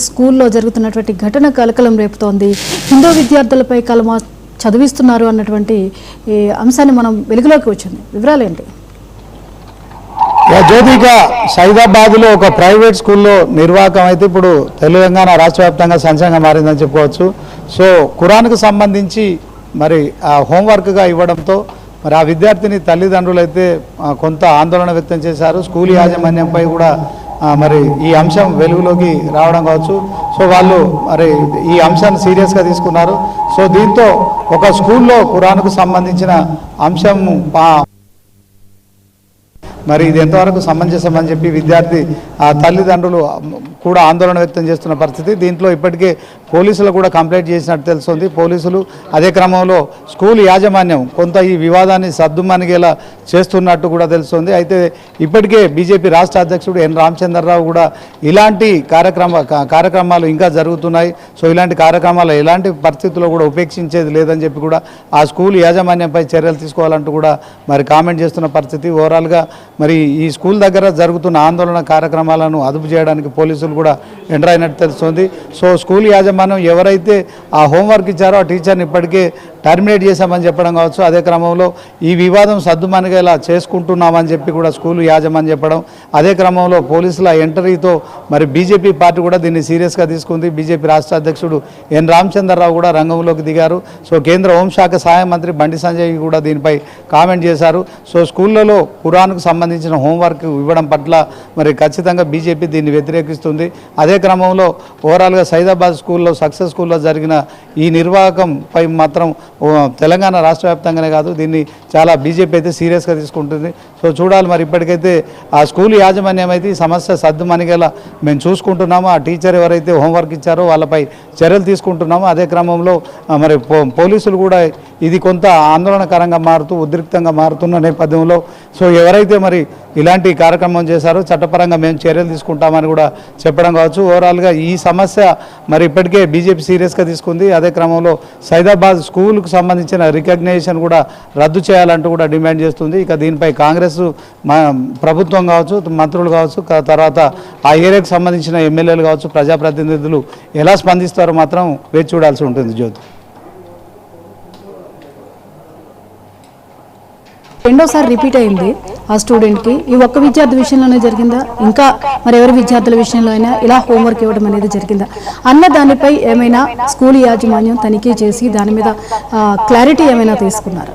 స్కూల్లో జరుగుతున్నటువంటి ఘటన కలకలం రేపుతోంది. హిందూ విద్యార్థులపై కలమా చదివిస్తున్నారు అన్నటువంటి ఈ అంశాన్ని మనం వెలుగులోకి వచ్చింది. వివరాలు ఏంటి? జ్యోతిక సైదాబాద్లో ఒక ప్రైవేట్ స్కూల్లో నిర్వాహకం అయితే ఇప్పుడు తెలంగాణ రాష్ట్ర వ్యాప్తంగా సంచలనంగా మారిందని చెప్పుకోవచ్చు. సో ఖురాన్కు సంబంధించి మరి హోంవర్క్గా ఇవ్వడంతో మరి ఆ విద్యార్థిని తల్లిదండ్రులు అయితే కొంత ఆందోళన వ్యక్తం చేశారు. స్కూల్ యాజమాన్యంపై కూడా మరి ఈ అంశం వెలుగులోకి రావడం కావచ్చు. సో వాళ్ళు మరి ఈ అంశాన్ని సీరియస్గా తీసుకున్నారు. సో దీంతో ఒక స్కూల్లో ఖురాన్కు సంబంధించిన అంశం మరి ఇది ఎంతవరకు సమంజసమని చెప్పి విద్యార్థి తల్లిదండ్రులు కూడా ఆందోళన వ్యక్తం చేస్తున్న పరిస్థితి. దీంట్లో ఇప్పటికే పోలీసులు కూడా కంప్లైంట్ చేసినట్టు తెలుస్తుంది. పోలీసులు అదే క్రమంలో స్కూల్ యాజమాన్యం కొంత ఈ వివాదాన్ని సద్దుమణిగేలా చేస్తున్నట్టు కూడా తెలుస్తుంది. అయితే ఇప్పటికే బీజేపీ రాష్ట్ర అధ్యక్షుడు ఎన్ రామచంద్రరావు కూడా ఇలాంటి కార్యక్రమాలు ఇంకా జరుగుతున్నాయి, సో ఇలాంటి కార్యక్రమాలు ఎలాంటి పరిస్థితుల్లో కూడా ఉపేక్షించేది లేదని చెప్పి కూడా ఆ స్కూల్ యాజమాన్యంపై చర్యలు తీసుకోవాలంటూ కూడా మరి కామెంట్ చేస్తున్న పరిస్థితి. ఓవరాల్గా మరి ఈ స్కూల్ దగ్గర జరుగుతున్న ఆందోళన కార్యక్రమాలను అదుపు చేయడానికి పోలీసులు కూడా ఎంటర్ అయినట్టు తెలుస్తుంది. సో స్కూల్ యాజమాన్యం ఎవరైతే ఆ హోంవర్క్ ఇచ్చారో ఆ టీచర్ని ఇప్పటికే టర్మినేట్ చేశామని చెప్పడం కావచ్చు. అదే క్రమంలో ఈ వివాదం సద్దుమణిగేలా చేసుకుంటున్నామని చెప్పి కూడా స్కూల్ యాజమాన్యం చెప్పడం, అదే క్రమంలో పోలీసుల ఎంట్రీతో మరి బీజేపీ పార్టీ కూడా దీన్ని సీరియస్గా తీసుకుంది. బీజేపీ రాష్ట్ర అధ్యక్షుడు ఎన్ రామచంద్రరావు కూడా రంగంలోకి దిగారు. సో కేంద్ర హోంశాఖ సహాయ మంత్రి బండి సంజయ్ కూడా దీనిపై కామెంట్ చేశారు. సో స్కూళ్ళలో ఖురాన్కు సంబంధించిన హోంవర్క్ ఇవ్వడం పట్ల మరి ఖచ్చితంగా బీజేపీ దీన్ని వ్యతిరేకిస్తుంది. అదే క్రమంలో ఓవరాల్గా సైదాబాద్ స్కూల్లో సక్సెస్ స్కూల్లో జరిగిన ఈ నిర్వాహకంపై మాత్రం తెలంగాణ రాష్ట్ర వ్యాప్తంగానే కాదు, దీన్ని చాలా బీజేపీ అయితే సీరియస్గా తీసుకుంటుంది. సో చూడాలి మరి. ఇప్పటికైతే ఆ స్కూల్ యాజమాన్యం అయితే ఈ సమస్య సద్దుమణిగేలా మేము చూసుకుంటున్నాము. ఆ టీచర్ ఎవరైతే హోంవర్క్ ఇచ్చారో వాళ్ళపై చర్యలు తీసుకుంటున్నాము. అదే క్రమంలో మరి పోలీసులు కూడా ఇది కొంత ఆందోళనకరంగా మారుతూ ఉద్రిక్తంగా మారుతున్న నేపథ్యంలో సో ఎవరైతే మరి ఇలాంటి కార్యక్రమం చేశారో చట్టపరంగా మేము చర్యలు తీసుకుంటామని కూడా చెప్పడం కావచ్చు. ఓవరాల్గా ఈ సమస్య మరి ఇప్పటికే బీజేపీ సీరియస్గా తీసుకుంది. అదే క్రమంలో సైదాబాద్ స్కూల్కు సంబంధించిన రికగ్నేషన్ కూడా రద్దు చేయాలంటూ కూడా డిమాండ్ చేస్తుంది. ఇక దీనిపై కాంగ్రెస్ ప్రభుత్వం కావచ్చు, మంత్రులు కావచ్చు, తర్వాత ఆ ఏరియాకు సంబంధించిన ఎమ్మెల్యేలు కావచ్చు, ప్రజాప్రతినిధులు ఎలా స్పందిస్తారో మాత్రం వేచి చూడాల్సి ఉంటుంది. జ్యోతి, రెండోసారి రిపీట్ అయింది ఆ స్టూడెంట్కి. ఈ ఒక్క విద్యార్థి విషయంలోనే జరిగిందా, ఇంకా మరి ఎవరి విద్యార్థుల విషయంలో అయినా ఇలా హోంవర్క్ ఇవ్వడం అనేది జరిగిందా అన్న దానిపై ఏమైనా స్కూల్ యాజమాన్యం తనిఖీ చేసి దాని మీద క్లారిటీ ఏమైనా తీసుకున్నారు?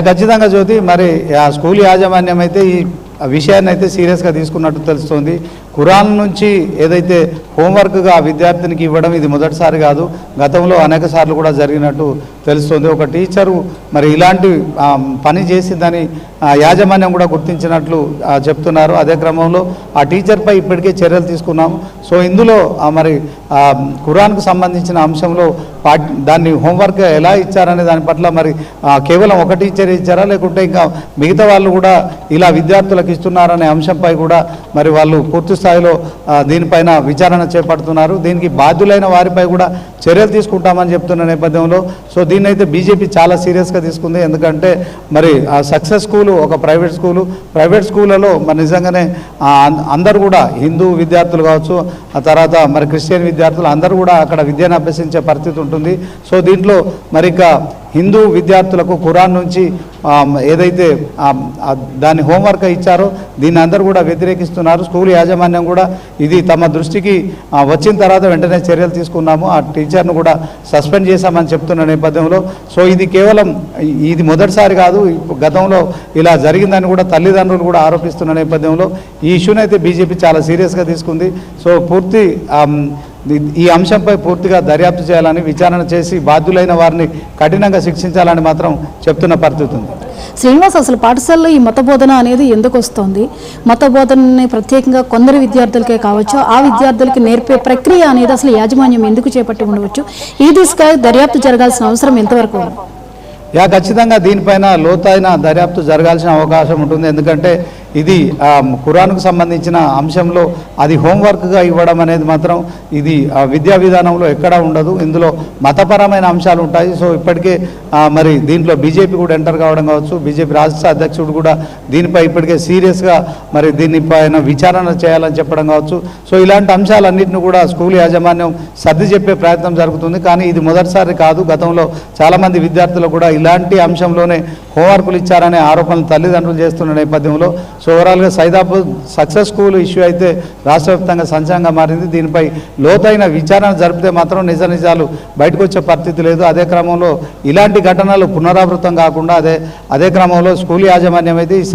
ఖచ్చితంగా జ్యోతి, మరి ఆ స్కూల్ యాజమాన్యం అయితే ఈ విషయాన్ని అయితే సీరియస్గా తీసుకున్నట్టు తెలుస్తోంది. ఖురాన్ నుంచి ఏదైతే హోంవర్క్గా ఆ విద్యార్థినికి ఇవ్వడం ఇది మొదటిసారి కాదు, గతంలో అనేక సార్లు కూడా జరిగినట్టు తెలుస్తుంది. ఒక టీచరు మరి ఇలాంటి పని చేసిందని యాజమాన్యం కూడా గుర్తించినట్లు చెప్తున్నారు. అదే క్రమంలో ఆ టీచర్పై ఇప్పటికే చర్యలు తీసుకున్నాము. సో ఇందులో మరి ఖురాన్కు సంబంధించిన అంశంలో దాన్ని హోంవర్క్ ఎలా ఇచ్చారనే దాని పట్ల మరి కేవలం ఒక టీచర్ ఇచ్చారా లేకుంటే ఇంకా మిగతా వాళ్ళు కూడా ఇలా విద్యార్థులకు ఇస్తున్నారనే అంశంపై కూడా మరి వాళ్ళు పూర్తి స్థాయిలో దీనిపైన విచారణ చేపడుతున్నారు. దీనికి బాధ్యులైన వారిపై కూడా చర్యలు తీసుకుంటామని చెప్తున్న నేపథ్యంలో సో దీన్ని అయితే బీజేపీ చాలా సీరియస్గా తీసుకుంది. ఎందుకంటే మరి సక్సెస్ స్కూలు ఒక ప్రైవేట్ స్కూళ్ళలో మరి నిజంగానే అందరూ కూడా హిందూ విద్యార్థులు కావచ్చు, ఆ తర్వాత మరి క్రిస్టియన్ విద్యార్థులు అందరూ కూడా అక్కడ విద్యను అభ్యసించే పరిస్థితి ఉంటుంది. సో దీంట్లో మరి ఇక హిందూ విద్యార్థులకు ఖురాన్ నుంచి ఏదైతే దాని హోంవర్క్ ఇచ్చారో దీన్ని అందరూ కూడా వ్యతిరేకిస్తున్నారు. స్కూల్ యాజమాన్యం కూడా ఇది తమ దృష్టికి వచ్చిన తర్వాత వెంటనే చర్యలు తీసుకున్నాము, ఆ టీచర్ను కూడా సస్పెండ్ చేశామని చెప్తున్న నేపథ్యంలో సో ఇది మొదటిసారి కాదు, గతంలో ఇలా జరిగిందని కూడా తల్లిదండ్రులు కూడా ఆరోపిస్తున్న నేపథ్యంలో ఈ ఇష్యూని అయితే బీజేపీ చాలా సీరియస్గా తీసుకుంది. సో ఈ అంశంపై పూర్తిగా దర్యాప్తు చేయాలని, విచారణ చేసి బాధ్యులైన వారిని కఠినంగా శిక్షించాలని మాత్రం చెప్తున్న పరిస్థితి ఉంది. శ్రీనివాస్, అసలు పాఠశాలలో ఈ మత బోధన అనేది ఎందుకు వస్తుంది? మత బోధనని ప్రత్యేకంగా కొందరు విద్యార్థులకే కావచ్చు, ఆ విద్యార్థులకి నేర్పే ప్రక్రియ అనేది అసలు యాజమాన్యం ఎందుకు చేపట్టి ఉండవచ్చు? ఈ దిశగా దర్యాప్తు జరగాల్సిన అవసరం ఎంతవరకు ఉంది? ఖచ్చితంగా దీనిపైన లోతైన దర్యాప్తు జరగాల్సిన అవకాశం ఉంటుంది. ఎందుకంటే ఇది ఖురాన్కు సంబంధించిన అంశంలో అది హోంవర్క్గా ఇవ్వడం అనేది మాత్రం ఇది విద్యా విధానంలో ఎక్కడా ఉండదు. ఇందులో మతపరమైన అంశాలు ఉంటాయి. సో ఇప్పటికే మరి దీంట్లో బీజేపీ కూడా ఎంటర్ కావడం కావచ్చు, బీజేపీ రాష్ట్ర అధ్యక్షుడు కూడా దీనిపై ఇప్పటికే సీరియస్గా మరి దీనిపైన విచారణ చేయాలని చెప్పడం కావచ్చు. సో ఇలాంటి అంశాలన్నింటినీ కూడా స్కూల్ యాజమాన్యం సర్ది చెప్పే ప్రయత్నం జరుగుతుంది. కానీ ఇది మొదటిసారి కాదు. గతంలో చాలామంది విద్యార్థులు కూడా ఇలాంటి అంశంలోనే హోంవర్కులు ఇచ్చారనే ఆరోపణలు తల్లిదండ్రులు చేస్తున్న నేపథ్యంలో సో ఓవరాల్గా సైదాపూర్ సక్సెస్ స్కూల్ ఇష్యూ అయితే రాష్ట్ర వ్యాప్తంగా సంచలనంగా మారింది. దీనిపై లోతైన విచారణ జరిపితే మాత్రం నిజాలు బయటకు వచ్చే పరిస్థితి లేదు. అదే క్రమంలో ఇలాంటి ఘటనలు పునరావృతం కాకుండా అదే క్రమంలో స్కూల్ యాజమాన్యం అయితే ఈ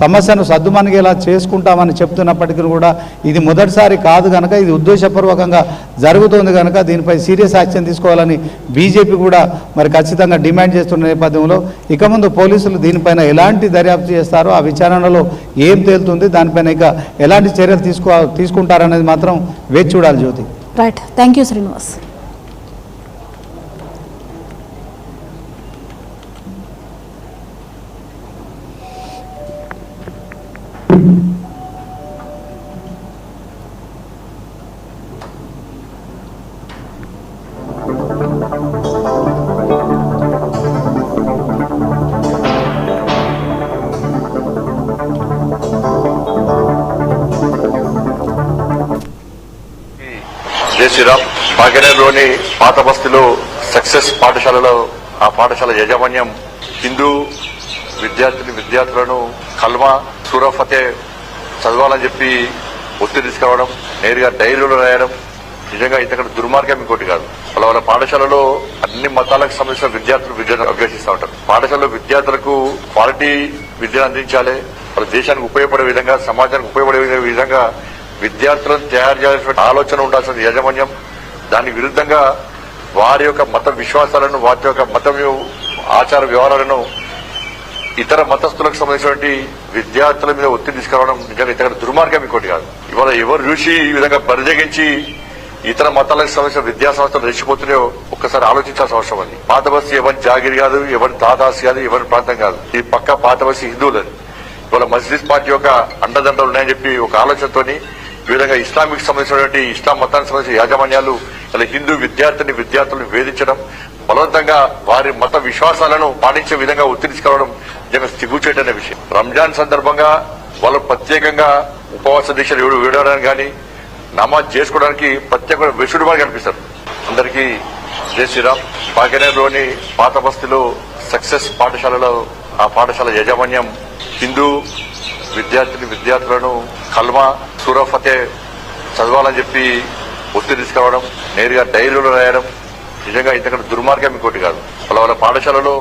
సమస్యను సద్దుమణిగేలా చేసుకుంటామని చెప్తున్నప్పటికీ కూడా ఇది మొదటిసారి కాదు కనుక ఇది ఉద్దేశపూర్వకంగా జరుగుతుంది కనుక దీనిపై సీరియస్ యాక్షన్ తీసుకోవాలని బీజేపీ కూడా మరి ఖచ్చితంగా డిమాండ్ చేస్తున్న నేపథ్యంలో ఇక ముందు పోలీసులు దీనిపైన ఎలాంటి దర్యాప్తు చేస్తారో, ఆ విచారణలో ఏం తేలుతుంది, దానిపైన ఇక ఎలాంటి చర్యలు తీసుకుంటారనేది మాత్రం వేచి చూడాలి. Jyoti. Right, thank you Srinivas. జై శ్రీరామ్. భాగ్యనగర్లోని పాత బస్తీలో సక్సెస్ పాఠశాలలో ఆ పాఠశాల యాజమాన్యం హిందూ విద్యార్థులను కల్మా సూరా ఫతే చదవాలని చెప్పి ఒత్తిడి తీసుకురావడం, నేరుగా డైరీలో రాయడం నిజంగా ఇంతకంటే దుర్మార్గం ఇంకోటి కాదు. వాళ్ళ పాఠశాలలో అన్ని మతాలకు సంబంధించిన విద్యను అభ్యసిస్తూ ఉంటారు. పాఠశాలలో విద్యార్థులకు క్వాలిటీ విద్యను అందించాలి. వాళ్ళ దేశానికి ఉపయోగపడే విధంగా, సమాజానికి ఉపయోగపడే విధంగా విద్యార్థులను తయారు చేయాల్సిన ఆలోచన ఉండాల్సిన యాజమాన్యం దానికి విరుద్ధంగా వారి యొక్క మత విశ్వాసాలను, వారి యొక్క మత ఆచార వ్యవహారాలను ఇతర మతస్థులకు సంబంధించినటువంటి విద్యార్థుల మీద ఒత్తిడి తీసుకురావడం నిజంగా ఇంతకంటే దుర్మార్గం ఇంకోటి కాదు. ఇవాళ ఎవరు చూసి ఈ విధంగా బరిదగించి ఇతర మతాలకు సంబంధించిన విద్యా సంస్థలు రెచ్చిపోతున్నాయో ఒక్కసారి ఆలోచించాల్సిన అవసరం ఉంది. పాత బస్తీ ఎవరి జాగిరి కాదు, ఎవరి దాదాసి కాదు, ఎవరి ప్రాంతం కాదు. ఈ పక్క పాత బస్తీ హిందువులని ఇవాళ మస్జిద్ పార్టీ యొక్క అండదండలు ఉన్నాయని చెప్పి ఒక ఆలోచనతోని ఈ విధంగా ఇస్లామిక్ సంబంధించినటువంటి ఇస్లాం మతానికి సంబంధించిన యాజమాన్యాలు ఇలా హిందూ విద్యార్థులను వేధించడం, బలవంతంగా వారి మత విశ్వాసాలను పాటించే విధంగా ఒత్తిడి తీసుకురావడం నిజంగా సిగ్గుచేటనే విషయం. రంజాన్ సందర్భంగా వాళ్ళు ప్రత్యేకంగా ఉపవాస దీక్షలు వీడడానికి కానీ నమాజ్ చేసుకోవడానికి ప్రత్యేక వెసుడుగా కనిపిస్తారు. అందరికీ జై శ్రీరామ్. భాగ్యనగర్లోని పాత బస్తీలో సక్సెస్ పాఠశాలలో ఆ పాఠశాల యాజమాన్యం హిందూ విద్యార్థులను కల్మా సూరా ఫతే చదవాలని చెప్పి ఒత్తిడి తీసుకురావడం, నేరుగా డైరీలో రాయడం నిజంగా ఇంతకంటే దుర్మార్గం ఇంకోటి కాదు. వాళ్ళ పాఠశాలలో